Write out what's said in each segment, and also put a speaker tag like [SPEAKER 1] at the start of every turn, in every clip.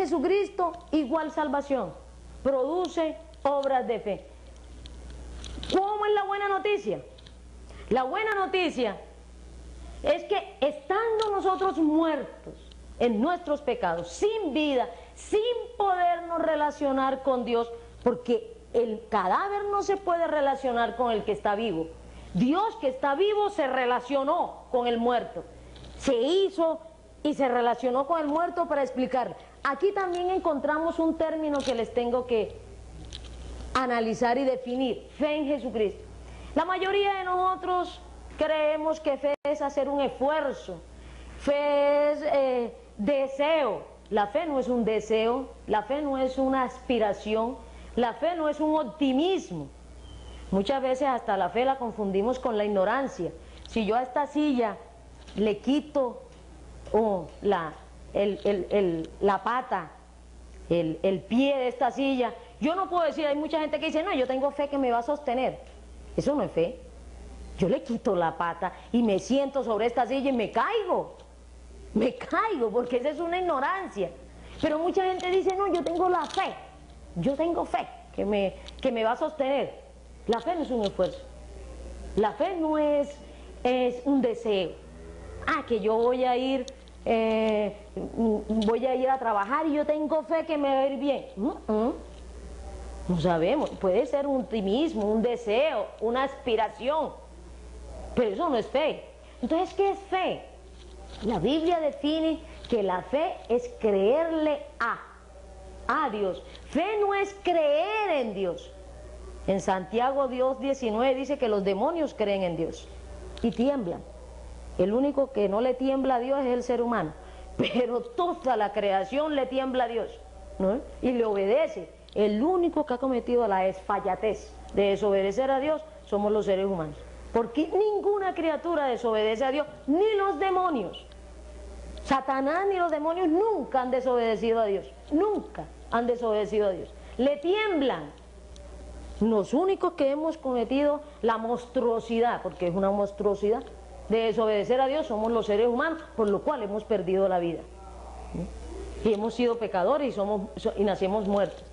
[SPEAKER 1] Jesucristo igual salvación. Produce obras de fe. ¿Cómo es la buena noticia? La buena noticia es que estando nosotros muertos en nuestros pecados, sin vida, sin podernos relacionar con Dios, porque el cadáver no se puede relacionar con el que está vivo. Dios que está vivo se relacionó con el muerto, se hizo y se relacionó con el muerto para explicar. Aquí también encontramos un término que les tengo que analizar y definir: fe en Jesucristo. La mayoría de nosotros creemos que fe es hacer un esfuerzo, fe es deseo. La fe no es un deseo, la fe no es una aspiración, la fe no es un optimismo. Muchas veces hasta la fe la confundimos con la ignorancia. Si yo a esta silla le quito la pata, el pie de esta silla, yo no puedo decir, hay mucha gente que dice, no, yo tengo fe que me va a sostener. Eso no es fe. Yo le quito la pata y me siento sobre esta silla y me caigo porque esa es una ignorancia. Pero mucha gente dice, no, yo tengo la fe, yo tengo fe que me va a sostener. La fe no es un esfuerzo, la fe no es un deseo. Que yo voy a ir a trabajar y yo tengo fe que me va a ir bien. No sabemos, puede ser un optimismo, un deseo, una aspiración, pero eso no es fe. Entonces, ¿qué es fe? La Biblia define que la fe es creerle a Dios. Fe no es creer en Dios. En Santiago 2:19 dice que los demonios creen en Dios y tiemblan. El único que no le tiembla a Dios es el ser humano, pero toda la creación le tiembla a Dios, ¿no? Y le obedece. El único que ha cometido la desfallatez de desobedecer a Dios somos los seres humanos, porque ninguna criatura desobedece a Dios, ni los demonios. Satanás ni los demonios nunca han desobedecido a Dios, nunca han desobedecido a Dios, le tiemblan. Los únicos que hemos cometido la monstruosidad, porque es una monstruosidad, de desobedecer a Dios somos los seres humanos, por lo cual hemos perdido la vida. Y hemos sido pecadores y nacemos muertos.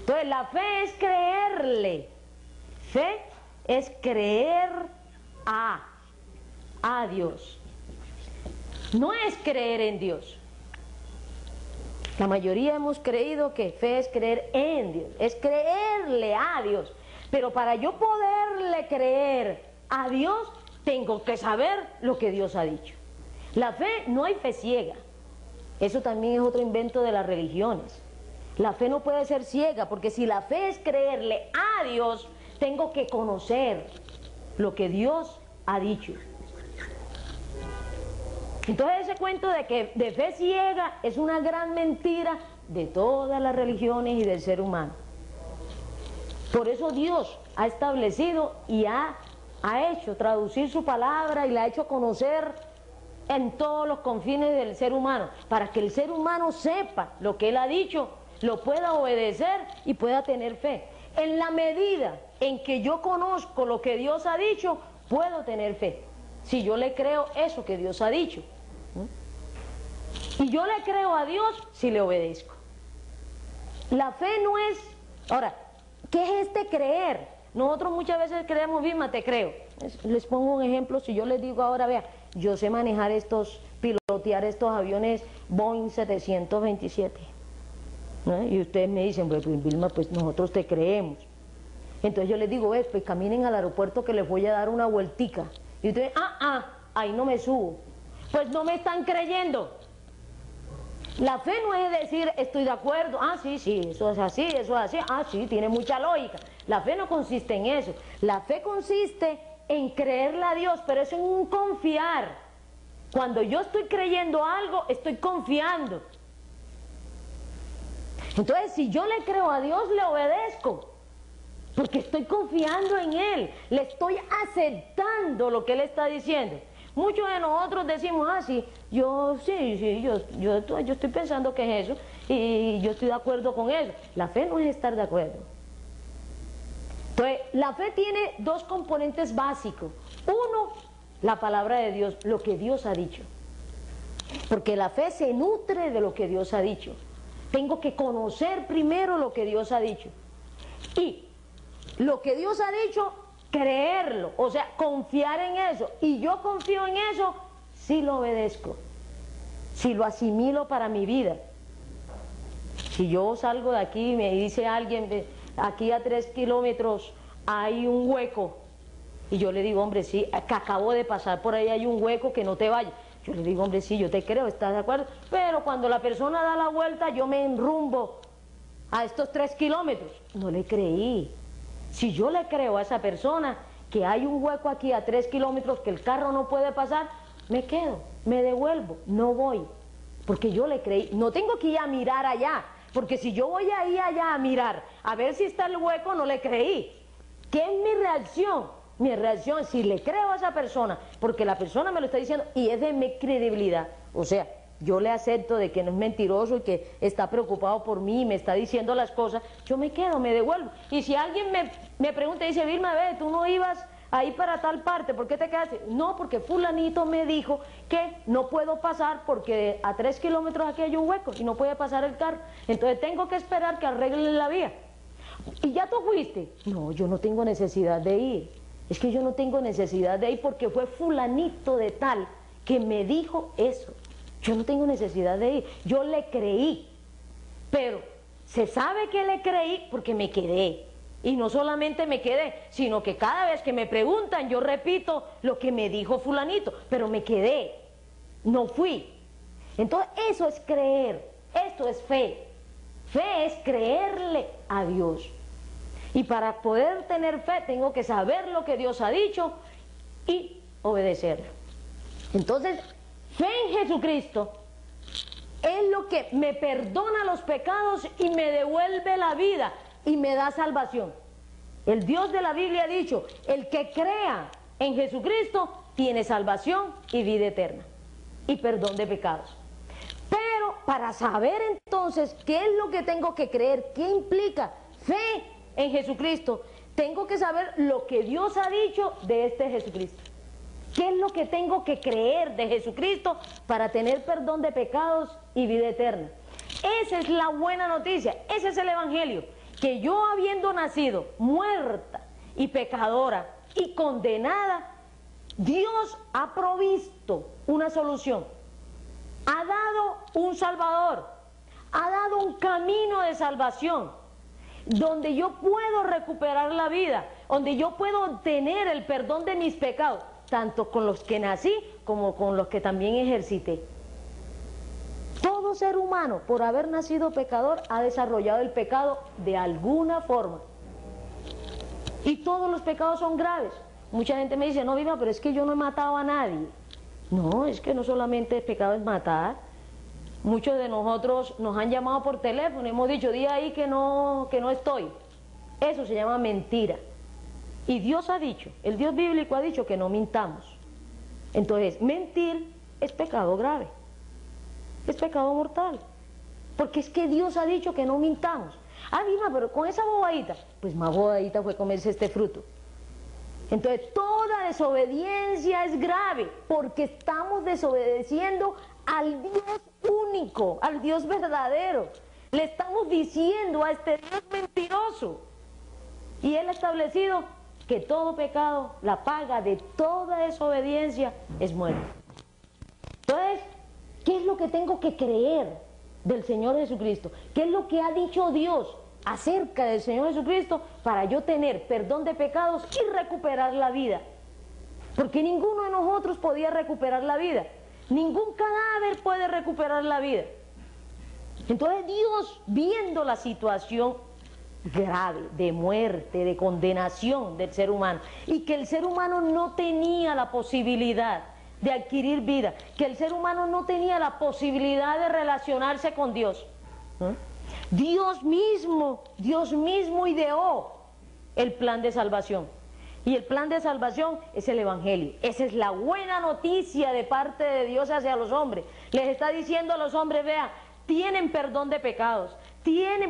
[SPEAKER 1] Entonces la fe es creerle. Fe es creer a Dios. No es creer en Dios. La mayoría hemos creído que fe es creer en Dios, es creerle a Dios. Pero para yo poderle creer a Dios, tengo que saber lo que Dios ha dicho. La fe, no hay fe ciega. Eso también es otro invento de las religiones. La fe no puede ser ciega, porque si la fe es creerle a Dios, tengo que conocer lo que Dios ha dicho. Entonces ese cuento de que de fe ciega es una gran mentira de todas las religiones y del ser humano. Por eso Dios ha establecido y ha hecho traducir su palabra y la ha hecho conocer en todos los confines del ser humano, para que el ser humano sepa lo que Él ha dicho, lo pueda obedecer y pueda tener fe. En la medida en que yo conozco lo que Dios ha dicho, puedo tener fe. Si yo le creo eso que Dios ha dicho. Y yo le creo a Dios si le obedezco. La fe no es... Ahora, ¿qué es este creer? Nosotros muchas veces creemos, Vilma, te creo. Les pongo un ejemplo. Si yo les digo ahora, vea, yo sé manejar pilotear estos aviones Boeing 727, ¿no? Y ustedes me dicen, pues Vilma, pues nosotros te creemos. Entonces yo les digo, pues caminen al aeropuerto que les voy a dar una vueltica. Y ustedes, ahí no me subo. Pues no me están creyendo. La fe no es decir, estoy de acuerdo, sí, eso es así, sí, tiene mucha lógica. La fe no consiste en eso. La fe consiste en creerle a Dios, pero es en un confiar. Cuando yo estoy creyendo algo, estoy confiando. Entonces, si yo le creo a Dios, le obedezco, porque estoy confiando en Él, le estoy aceptando lo que Él está diciendo. Muchos de nosotros decimos, yo estoy pensando que es eso, y yo estoy de acuerdo con eso. La fe no es estar de acuerdo. Entonces, la fe tiene dos componentes básicos. Uno, la palabra de Dios, lo que Dios ha dicho. Porque la fe se nutre de lo que Dios ha dicho. Tengo que conocer primero lo que Dios ha dicho. Y lo que Dios ha dicho, creerlo, o sea, confiar en eso. Y yo confío en eso si lo obedezco, si lo asimilo para mi vida. Si yo salgo de aquí y me dice alguien, aquí a 3 kilómetros hay un hueco, y yo le digo, hombre, sí, que acabo de pasar por ahí, hay un hueco, que no te vayas. Yo le digo, hombre, sí, yo te creo, ¿estás de acuerdo? Pero cuando la persona da la vuelta, yo me enrumbo a estos 3 kilómetros. No le creí. Si yo le creo a esa persona que hay un hueco aquí a 3 kilómetros, que el carro no puede pasar, me quedo, me devuelvo, no voy. Porque yo le creí. No tengo que ir a mirar allá, porque si yo voy ahí allá a mirar, a ver si está el hueco, no le creí. ¿Qué es mi reacción? Mi reacción, si le creo a esa persona, porque la persona me lo está diciendo y es de mi credibilidad, o sea, yo le acepto de que no es mentiroso y que está preocupado por mí y me está diciendo las cosas, yo me quedo, me devuelvo. Y si alguien me pregunta y dice, Vilma, ve, tú no ibas ahí para tal parte, ¿por qué te quedaste? No, porque fulanito me dijo que no puedo pasar porque a 3 kilómetros aquí hay un hueco y no puede pasar el carro, entonces tengo que esperar que arreglen la vía. ¿Y ya tú fuiste? No, yo no tengo necesidad de ir. Es que yo no tengo necesidad de ir porque fue fulanito de tal que me dijo eso. Yo no tengo necesidad de ir. Yo le creí. Pero se sabe que le creí porque me quedé. Y no solamente me quedé, sino que cada vez que me preguntan yo repito lo que me dijo fulanito. Pero me quedé. No fui. Entonces eso es creer. Esto es fe. Fe es creerle a Dios. Y para poder tener fe tengo que saber lo que Dios ha dicho y obedecerlo. Entonces, fe en Jesucristo es lo que me perdona los pecados y me devuelve la vida y me da salvación. El Dios de la Biblia ha dicho, el que crea en Jesucristo tiene salvación y vida eterna y perdón de pecados. Pero para saber entonces qué es lo que tengo que creer, qué implica fe en Jesucristo, tengo que saber lo que Dios ha dicho de este Jesucristo. ¿Qué es lo que tengo que creer de Jesucristo para tener perdón de pecados y vida eterna? Esa es la buena noticia, ese es el Evangelio, que yo habiendo nacido muerta y pecadora y condenada, Dios ha provisto una solución, ha dado un Salvador, ha dado un camino de salvación, donde yo puedo recuperar la vida, donde yo puedo obtener el perdón de mis pecados, tanto con los que nací como con los que también ejercité. Todo ser humano, por haber nacido pecador, ha desarrollado el pecado de alguna forma. Y todos los pecados son graves. Mucha gente me dice, no, Vilma, pero es que yo no he matado a nadie. No, es que no solamente el pecado es matar. Muchos de nosotros nos han llamado por teléfono y hemos dicho, di ahí que no estoy. Eso se llama mentira. Y Dios ha dicho, el Dios bíblico ha dicho que no mintamos. Entonces, mentir es pecado grave, es pecado mortal. Porque es que Dios ha dicho que no mintamos. Ah, Vilma, pero con esa bobadita, pues más bobadita fue comerse este fruto. Entonces, toda desobediencia es grave, porque estamos desobedeciendo al Dios único, al Dios verdadero. Le estamos diciendo a este Dios mentiroso. Y Él ha establecido que todo pecado, la paga de toda desobediencia es muerte. Entonces, ¿qué es lo que tengo que creer del Señor Jesucristo? ¿Qué es lo que ha dicho Dios acerca del Señor Jesucristo para yo tener perdón de pecados y recuperar la vida? Porque ninguno de nosotros podía recuperar la vida. Ningún cadáver puede recuperar la vida. Entonces Dios, viendo la situación grave de muerte, de condenación del ser humano, y que el ser humano no tenía la posibilidad de adquirir vida, que el ser humano no tenía la posibilidad de relacionarse con Dios, Dios mismo ideó el plan de salvación. Y el plan de salvación es el Evangelio. Esa es la buena noticia de parte de Dios hacia los hombres. Les está diciendo a los hombres, vea, tienen perdón de pecados,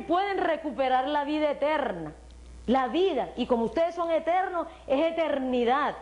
[SPEAKER 1] pueden recuperar la vida eterna. La vida, y como ustedes son eternos, es eternidad.